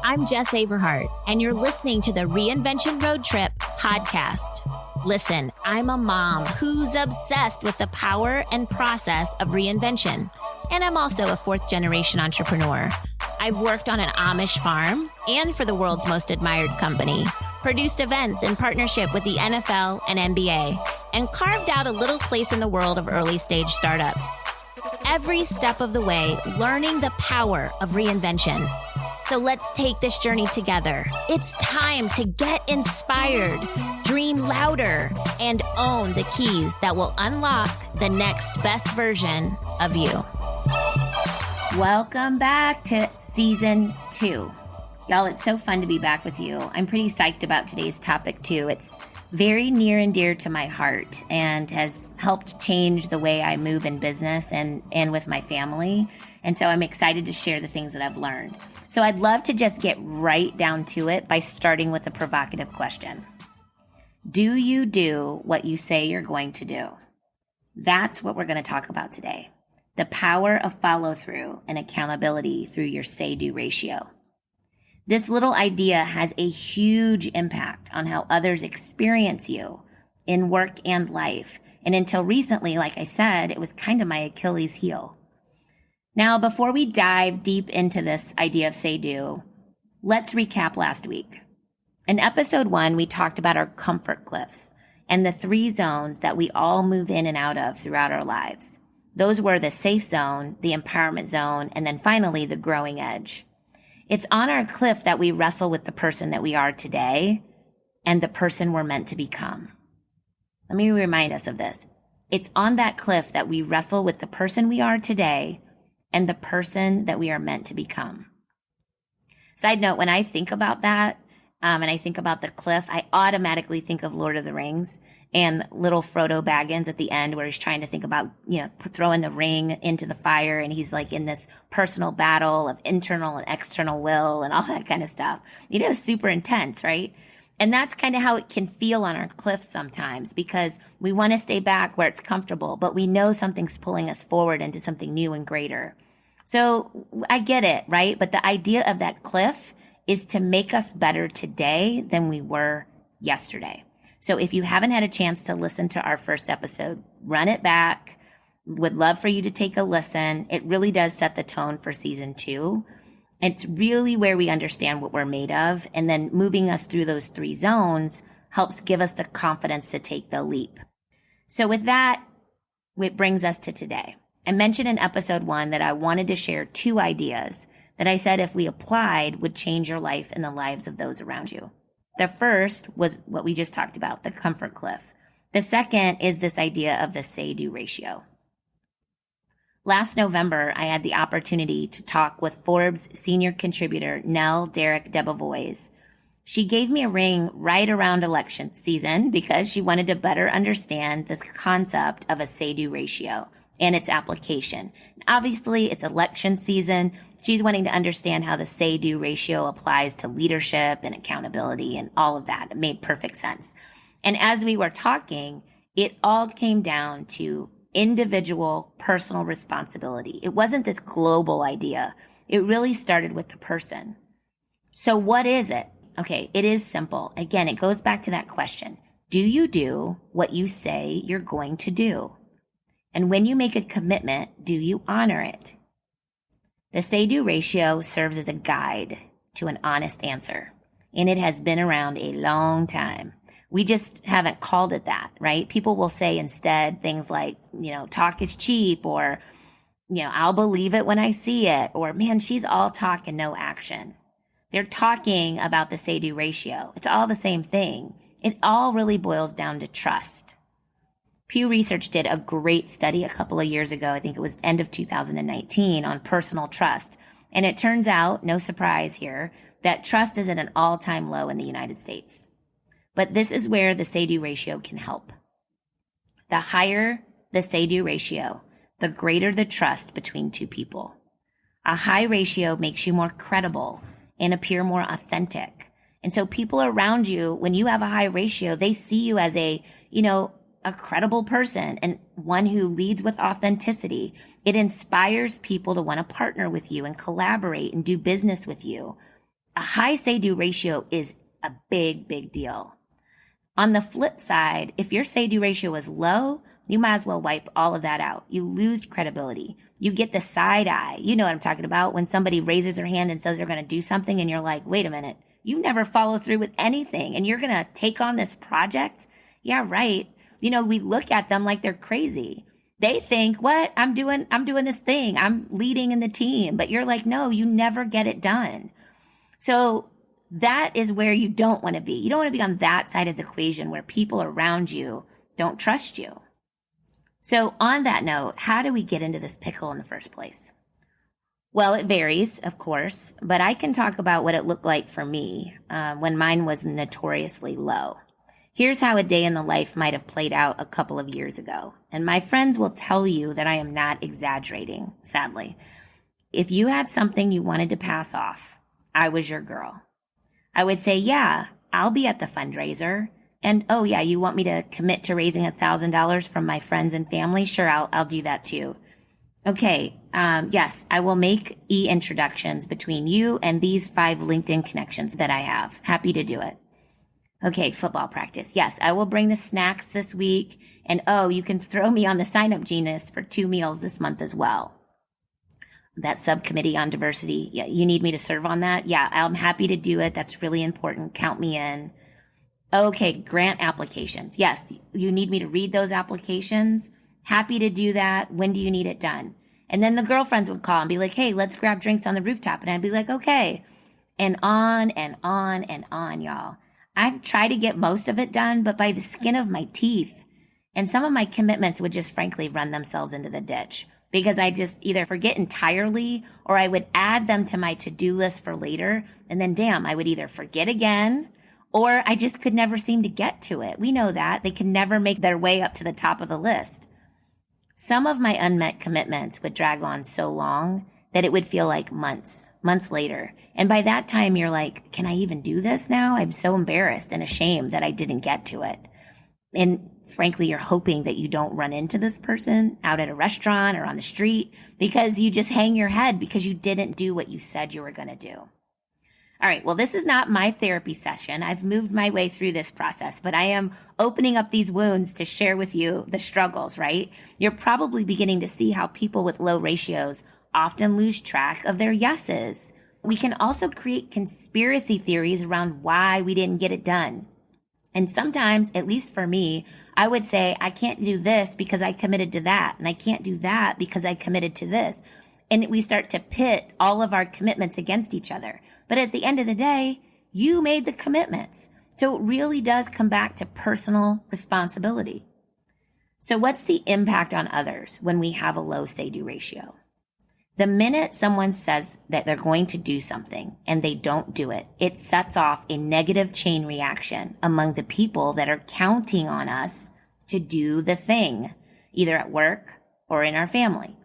I'm Jess Averhart, and you're listening to the Reinvention Road Trip podcast. Listen, I'm a mom who's obsessed with the power and process of reinvention, and I'm also a fourth-generation entrepreneur. I've worked on an Amish farm and for the world's most admired company, produced events in partnership with the NFL and NBA, and carved out a little place in the world of early-stage startups. Every step of the way, learning the power of reinvention. So let's take this journey together. It's time to get inspired, dream louder, and own the keys that will unlock the next best version of you. Welcome back to season 2. Y'all, it's so fun to be back with you. I'm pretty psyched about today's topic too. It's very near and dear to my heart and has helped change the way I move in business and with my family. And so I'm excited to share the things that I've learned. So I'd love to just get right down to it by starting with a provocative question. Do you do what you say you're going to do? That's what we're going to talk about today. The power of follow-through and accountability through your say-do ratio. This little idea has a huge impact on how others experience you in work and life. And until recently, like I said, it was kind of my Achilles heel. Now, before we dive deep into this idea of say-do, let's recap last week. In episode 1, we talked about our comfort cliffs and the 3 zones that we all move in and out of throughout our lives. Those were the safe zone, the empowerment zone, and then finally the growing edge. It's on our cliff that we wrestle with the person that we are today and the person we're meant to become. Let me remind us of this. It's on that cliff that we wrestle with the person we are today and the person that we are meant to become. Side note, when I think about that, and I think about the cliff, I automatically think of Lord of the Rings and little Frodo Baggins at the end where he's trying to think about, throwing the ring into the fire, and he's like in this personal battle of internal and external will and all that kind of stuff. It's super intense, right? And that's kind of how it can feel on our cliff sometimes, because we want to stay back where it's comfortable, but we know something's pulling us forward into something new and greater. So I get it, right? But the idea of that cliff is to make us better today than we were yesterday. So if you haven't had a chance to listen to our first episode, run it back. Would love for you to take a listen. It really does set the tone for season 2. It's really where we understand what we're made of. And then moving us through those 3 zones helps give us the confidence to take the leap. So with that, it brings us to today. I mentioned in episode 1 that I wanted to share 2 ideas that I said if we applied would change your life and the lives of those around you. The first was what we just talked about, the comfort cliff. The second is this idea of the say-do ratio. Last November, I had the opportunity to talk with Forbes senior contributor Nell Derek Debevoise. She gave me a ring right around election season because she wanted to better understand this concept of a say-do ratio and its application. Obviously, it's election season. She's wanting to understand how the say-do ratio applies to leadership and accountability and all of that. It made perfect sense. And as we were talking, it all came down to individual personal responsibility. It wasn't this global idea. It really started with the person. So what is it? Okay, it is simple. Again, it goes back to that question. Do you do what you say you're going to do? And when you make a commitment, do you honor it? The say-do ratio serves as a guide to an honest answer, and it has been around a long time. We just haven't called it that, right? People will say instead things like, talk is cheap, or, I'll believe it when I see it, or, man, she's all talk and no action. They're talking about the say-do ratio. It's all the same thing. It all really boils down to trust. Pew Research did a great study a couple of years ago, I think it was end of 2019, on personal trust. And it turns out, no surprise here, that trust is at an all-time low in the United States. But this is where the say-do ratio can help. The higher the say-do ratio, the greater the trust between 2 people. A high ratio makes you more credible and appear more authentic. And so people around you, when you have a high ratio, they see you as a a credible person and one who leads with authenticity. It inspires people to want to partner with you and collaborate and do business with you. A high say-do ratio is a big, big deal. On the flip side, if your say-do ratio is low, you might as well wipe all of that out. You lose credibility. You get the side eye. You know what I'm talking about. When somebody raises their hand and says they're going to do something and you're like, wait a minute, you never follow through with anything and you're going to take on this project? Yeah, right. We look at them like they're crazy. They think, what? I'm doing this thing. I'm leading in the team. But you're like, no, you never get it done. So that is where you don't want to be. You don't want to be on that side of the equation where people around you don't trust you. So on that note, how do we get into this pickle in the first place? Well, it varies, of course, but I can talk about what it looked like for me when mine was notoriously low. Here's how a day in the life might have played out a couple of years ago. And my friends will tell you that I am not exaggerating, sadly. If you had something you wanted to pass off, I was your girl. I would say, yeah, I'll be at the fundraiser. And, oh yeah, you want me to commit to raising $1,000 from my friends and family? Sure, I'll do that too. Okay, yes, I will make e-introductions between you and these 5 LinkedIn connections that I have. Happy to do it. Okay, football practice. Yes, I will bring the snacks this week. And oh, you can throw me on the sign-up genius for 2 meals this month as well. That subcommittee on diversity, yeah, you need me to serve on that? Yeah, I'm happy to do it. That's really important. Count me in. Okay, grant applications. Yes, you need me to read those applications. Happy to do that. When do you need it done? And then the girlfriends would call and be like, hey, let's grab drinks on the rooftop. And I'd be like, okay. And on and on and on, y'all. I'd try to get most of it done, but by the skin of my teeth. And some of my commitments would just frankly run themselves into the ditch because I just either forget entirely or I would add them to my to-do list for later. And then damn, I would either forget again or I just could never seem to get to it. We know that. They can never make their way up to the top of the list. Some of my unmet commitments would drag on so long that it would feel like months later. And by that time, you're like, can I even do this now? I'm so embarrassed and ashamed that I didn't get to it. And frankly, you're hoping that you don't run into this person out at a restaurant or on the street because you just hang your head because you didn't do what you said you were going to do. All right, well, this is not my therapy session. I've moved my way through this process, but I am opening up these wounds to share with you the struggles, right? You're probably beginning to see how people with low ratios often lose track of their yeses. We can also create conspiracy theories around why we didn't get it done. And sometimes, at least for me, I would say, I can't do this because I committed to that, and I can't do that because I committed to this. And we start to pit all of our commitments against each other. But at the end of the day, you made the commitments. So it really does come back to personal responsibility. So what's the impact on others when we have a low say-do ratio? The minute someone says that they're going to do something and they don't do it, it sets off a negative chain reaction among the people that are counting on us to do the thing, either at work or in our family.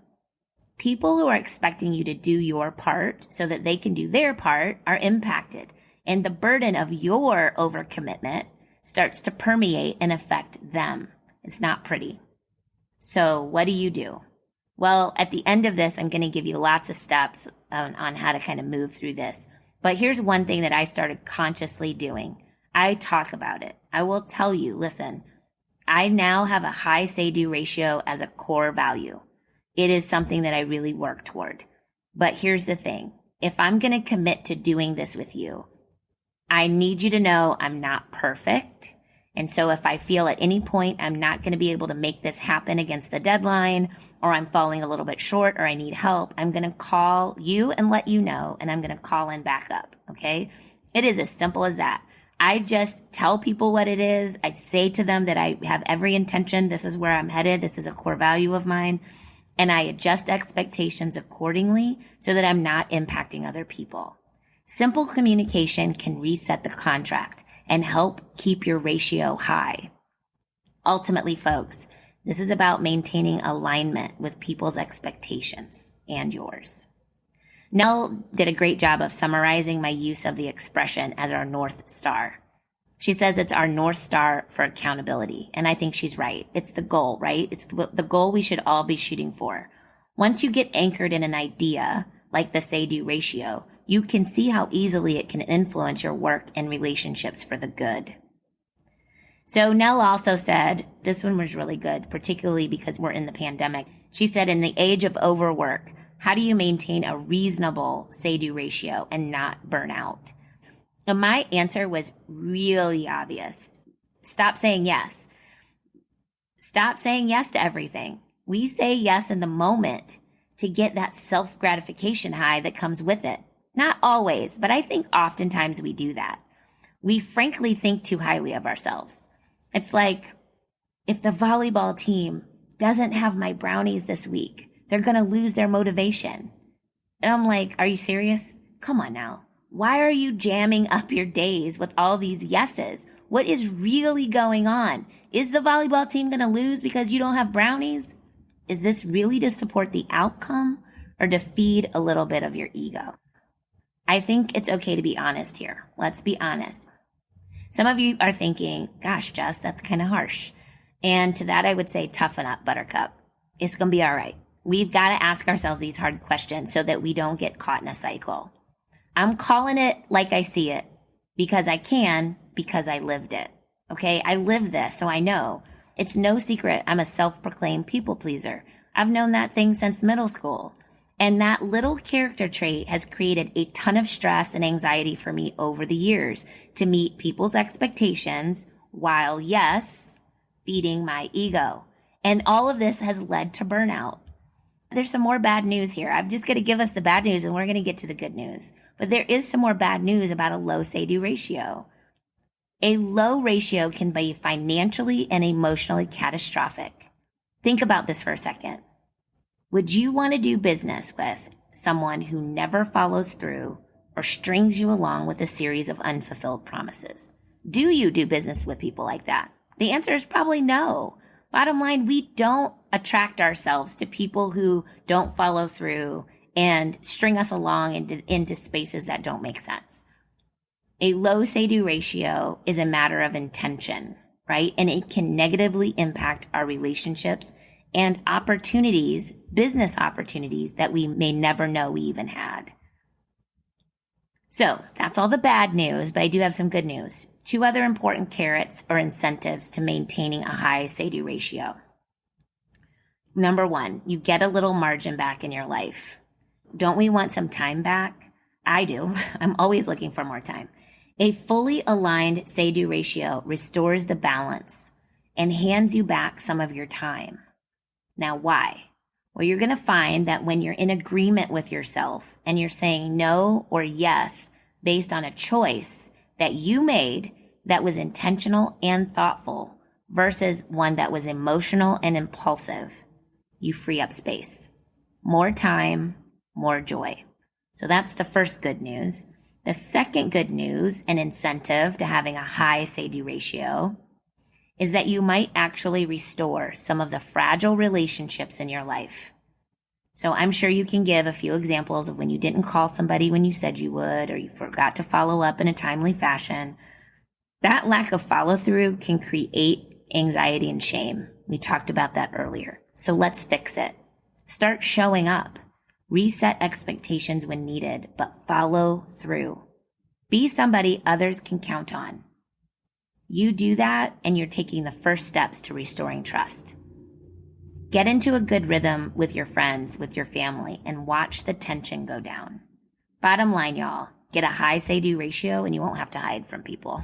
People who are expecting you to do your part so that they can do their part are impacted, and the burden of your overcommitment starts to permeate and affect them. It's not pretty. So what do? Well, at the end of this, I'm going to give you lots of steps on how to kind of move through this. But here's one thing that I started consciously doing. I talk about it. I will tell you, listen, I now have a high say-do ratio as a core value. It is something that I really work toward. But here's the thing. If I'm going to commit to doing this with you, I need you to know I'm not perfect. And so if I feel at any point I'm not going to be able to make this happen against the deadline, or I'm falling a little bit short, or I need help, I'm going to call you and let you know, and I'm going to call in backup. Okay? It is as simple as that. I just tell people what it is. I say to them that I have every intention. This is where I'm headed. This is a core value of mine. And I adjust expectations accordingly so that I'm not impacting other people. Simple communication can reset the contract and help keep your ratio high. Ultimately, folks, this is about maintaining alignment with people's expectations and yours. Nell did a great job of summarizing my use of the expression as our North Star. She says it's our North Star for accountability. And I think she's right. It's the goal, right? It's the goal we should all be shooting for. Once you get anchored in an idea, like the say-do ratio, you can see how easily it can influence your work and relationships for the good. So Nell also said, this one was really good, particularly because we're in the pandemic. She said, in the age of overwork, how do you maintain a reasonable say-do ratio and not burn out? And my answer was really obvious. Stop saying yes. Stop saying yes to everything. We say yes in the moment to get that self-gratification high that comes with it. Not always, but I think oftentimes we do that. We frankly think too highly of ourselves. It's like, if the volleyball team doesn't have my brownies this week, they're going to lose their motivation. And I'm like, are you serious? Come on now. Why are you jamming up your days with all these yeses? What is really going on? Is the volleyball team going to lose because you don't have brownies? Is this really to support the outcome or to feed a little bit of your ego? I think it's okay to be honest here. Let's be honest. Some of you are thinking, gosh, Jess, that's kind of harsh. And to that, I would say, toughen up, Buttercup. It's going to be all right. We've got to ask ourselves these hard questions so that we don't get caught in a cycle. I'm calling it like I see it because I can, because I lived it. Okay, I lived this, so I know. It's no secret I'm a self-proclaimed people pleaser. I've known that thing since middle school. And that little character trait has created a ton of stress and anxiety for me over the years to meet people's expectations while, yes, feeding my ego. And all of this has led to burnout. There's some more bad news here. I'm just going to give us the bad news and we're going to get to the good news. But there is some more bad news about a low say-do ratio. A low ratio can be financially and emotionally catastrophic. Think about this for a second. Would you want to do business with someone who never follows through or strings you along with a series of unfulfilled promises? Do you do business with people like that? The answer is probably no. Bottom line, we don't attract ourselves to people who don't follow through and string us along into spaces that don't make sense. A low say-do ratio is a matter of intention, right? And it can negatively impact our relationships and opportunities, business opportunities that we may never know we even had. So that's all the bad news, but I do have some good news. 2 other important carrots or incentives to maintaining a high say-do ratio. Number 1, you get a little margin back in your life. Don't we want some time back? I do. I'm always looking for more time. A fully aligned say-do ratio restores the balance and hands you back some of your time. Now, why? Well, you're going to find that when you're in agreement with yourself and you're saying no or yes based on a choice that you made that was intentional and thoughtful versus one that was emotional and impulsive, you free up space. More time, more joy. So that's the first good news. The second good news and incentive to having a high say-do ratio is that you might actually restore some of the fragile relationships in your life. So I'm sure you can give a few examples of when you didn't call somebody when you said you would, or you forgot to follow up in a timely fashion. That lack of follow through can create anxiety and shame. We talked about that earlier. So let's fix it. Start showing up. Reset expectations when needed, but follow through. Be somebody others can count on. You do that, and you're taking the first steps to restoring trust. Get into a good rhythm with your friends, with your family, and watch the tension go down. Bottom line, y'all, get a high say-do ratio, and you won't have to hide from people.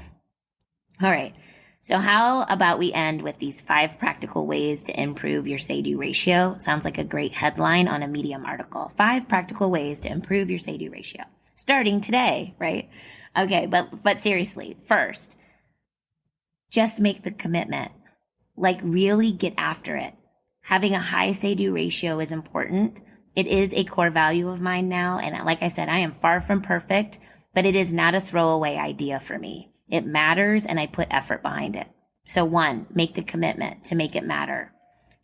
All right, so how about we end with these 5 practical ways to improve your say-do ratio? Sounds like a great headline on a Medium article. 5 practical ways to improve your say-do ratio. Starting today, right? Okay, but seriously, first, just make the commitment. Like, really get after it. Having a high say-do ratio is important. It is a core value of mine now. And like I said, I am far from perfect, but it is not a throwaway idea for me. It matters, and I put effort behind it. So 1, make the commitment to make it matter.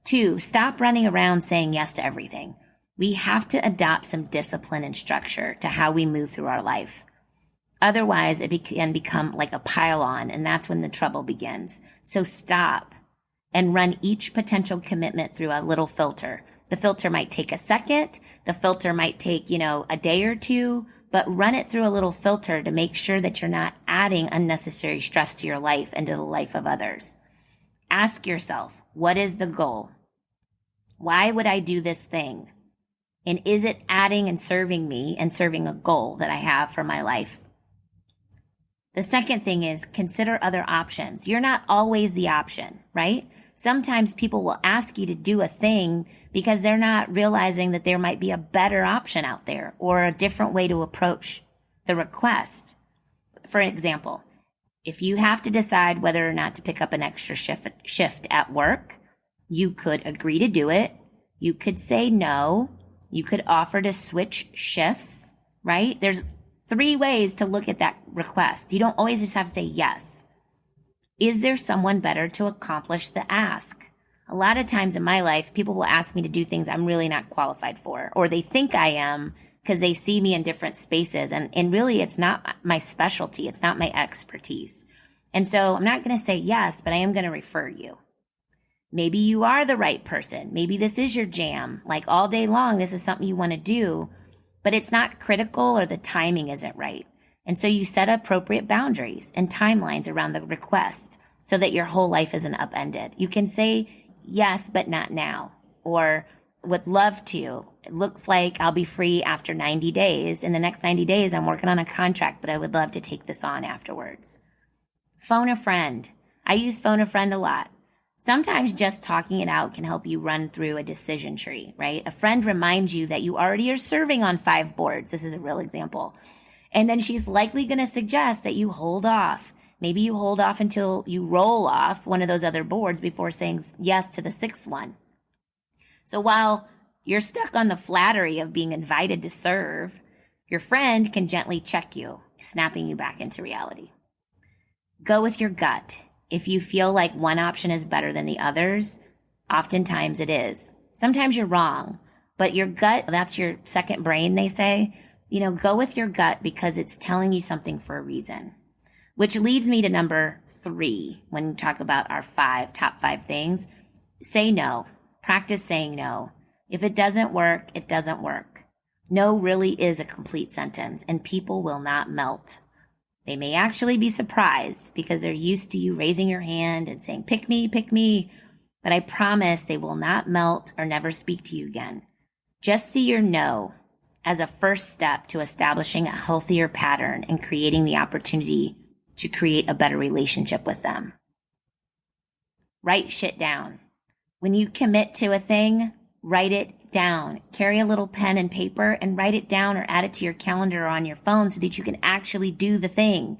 2, stop running around saying yes to everything. We have to adopt some discipline and structure to how we move through our life. Otherwise, it can become like a pile on, and that's when the trouble begins. So stop and run each potential commitment through a little filter. The filter might take a second. The filter might take, a day or two, but run it through a little filter to make sure that you're not adding unnecessary stress to your life and to the life of others. Ask yourself, what is the goal? Why would I do this thing? And is it adding and serving me and serving a goal that I have for my life? The second thing is consider other options. You're not always the option, right? Sometimes people will ask you to do a thing because they're not realizing that there might be a better option out there or a different way to approach the request. For example, if you have to decide whether or not to pick up an extra shift at work, you could agree to do it. You could say no. You could offer to switch shifts, right? There's 3 ways to look at that request. You don't always just have to say yes. Is there someone better to accomplish the ask? A lot of times in my life, people will ask me to do things I'm really not qualified for, or they think I am because they see me in different spaces. And really, it's not my specialty. It's not my expertise. And so I'm not going to say yes, but I am going to refer you. Maybe you are the right person. Maybe this is your jam. Like all day long, this is something you want to do, but it's not critical or the timing isn't right. And so you set appropriate boundaries and timelines around the request so that your whole life isn't upended. You can say yes, but not now, or would love to. It looks like I'll be free after 90 days. In the next 90 days, I'm working on a contract, but I would love to take this on afterwards. Phone a friend. I use phone a friend a lot. Sometimes just talking it out can help you run through a decision tree, right? A friend reminds you that you already are serving on 5 boards. This is a real example. And then she's likely going to suggest that you hold off. Maybe you hold off until you roll off one of those other boards before saying yes to the 6th one. So while you're stuck on the flattery of being invited to serve, your friend can gently check you, snapping you back into reality. Go with your gut. If you feel like one option is better than the others, oftentimes it is. Sometimes you're wrong, but your gut, that's your second brain, they say. Go with your gut because it's telling you something for a reason. Which leads me to number 3, when we talk about our top 5 things. Say no. Practice saying no. If it doesn't work, it doesn't work. No really is a complete sentence, and people will not melt. They may actually be surprised because they're used to you raising your hand and saying, pick me, but I promise they will not melt or never speak to you again. Just see your no as a first step to establishing a healthier pattern and creating the opportunity to create a better relationship with them. Write shit down. When you commit to a thing, write it down. Carry a little pen and paper and write it down or add it to your calendar or on your phone so that you can actually do the thing.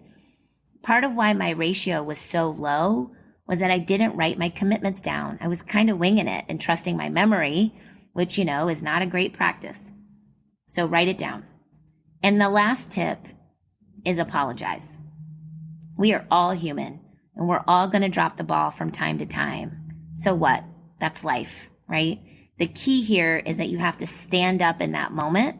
Part of why my ratio was so low was that I didn't write my commitments down. I was kind of winging it and trusting my memory, which, is not a great practice. So write it down. And the last tip is apologize. We are all human and we're all going to drop the ball from time to time. So what? That's life, right? The key here is that you have to stand up in that moment,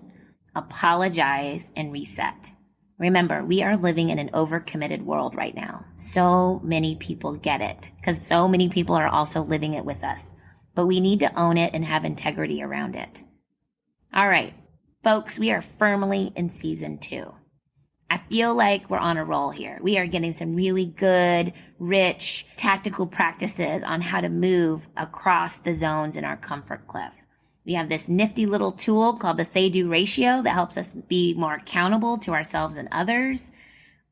apologize, and reset. Remember, we are living in an overcommitted world right now. So many people get it because so many people are also living it with us. But we need to own it and have integrity around it. All right, folks, we are firmly in season 2. I feel like we're on a roll here. We are getting some really good, rich, tactical practices on how to move across the zones in our comfort cliff. We have this nifty little tool called the say-do ratio that helps us be more accountable to ourselves and others.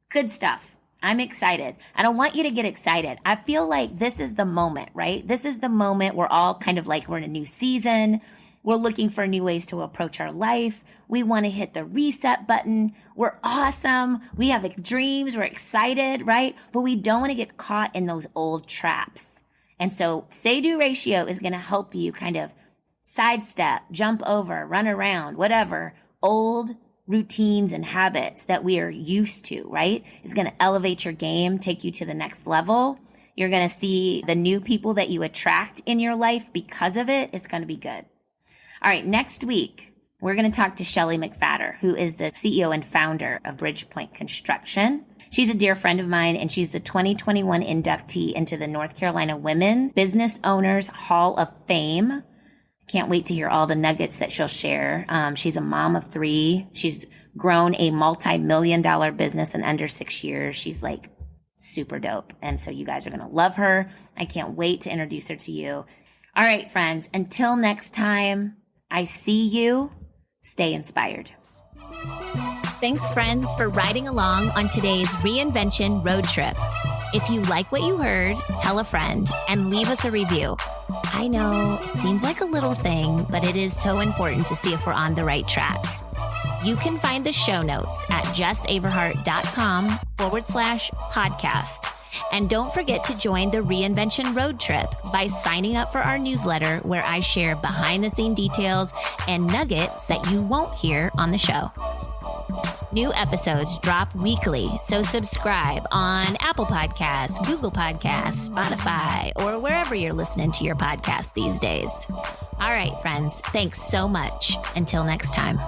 Good stuff. I'm excited. I don't want you to get excited. I feel like this is the moment, right? This is the moment we're all kind of like we're in a new season. We're looking for new ways to approach our life. We want to hit the reset button. We're awesome. We have dreams. We're excited, right? But we don't want to get caught in those old traps. And so say-do ratio is going to help you kind of sidestep, jump over, run around, whatever, old routines and habits that we are used to, right? It's going to elevate your game, take you to the next level. You're going to see the new people that you attract in your life because of it. It's going to be good. All right, next week, We're going to talk to Shelly McFadder, who is the CEO and founder of Bridgepoint Construction. She's a dear friend of mine, and she's the 2021 inductee into the North Carolina Women Business Owners Hall of Fame. Can't wait to hear all the nuggets that she'll share. She's a mom of 3. She's grown a multi-million-dollar business in under 6 years. She's like super dope. And so you guys are going to love her. I can't wait to introduce her to you. All right, friends, until next time, I see you. Stay inspired. Thanks, friends, for riding along on today's Reinvention road trip. If you like what you heard, tell a friend and leave us a review. I know it seems like a little thing, but it is so important to see if we're on the right track. You can find the show notes at jessaverhart.com/podcast. And don't forget to join the Reinvention road trip by signing up for our newsletter, where I share behind-the-scene details and nuggets that you won't hear on the show. New episodes drop weekly, so subscribe on Apple Podcasts, Google Podcasts, Spotify, or wherever you're listening to your podcast these days. All right, friends, thanks so much. Until next time.